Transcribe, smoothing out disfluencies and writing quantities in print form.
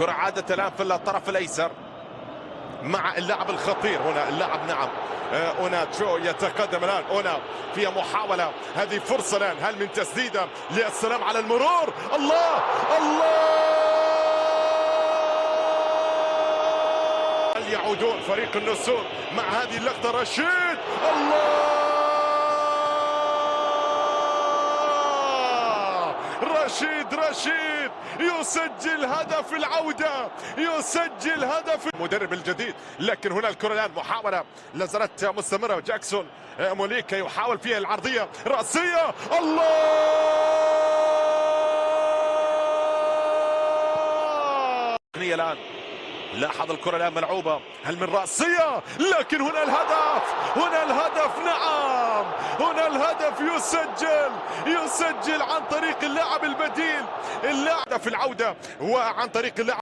الكرة عادت الآن في الطرف الأيسر مع اللاعب الخطير هنا اللاعب نعم اوناتشو يتقدم الان فيها محاولة، هذه فرصة الان، هل من تسديدة للسلام على المرور؟ الله هل يعودون فريق النسور مع هذه اللقطة؟ رشيد الله رشيد يسجل هدف العودة، يسجل هدف المدرب الجديد. لكن هنا الكرة الآن محاولة لا زالت مستمرة، جاكسون موليكا يحاول فيها العرضية رأسية، الله الآن لاحظ الكرة الآن ملعوبة، هل من رأسية؟ لكن هنا الهدف نعم، هنا الهدف يسجل عن طريق اللاعب البديل، اللاعب في العودة وعن طريق اللاعب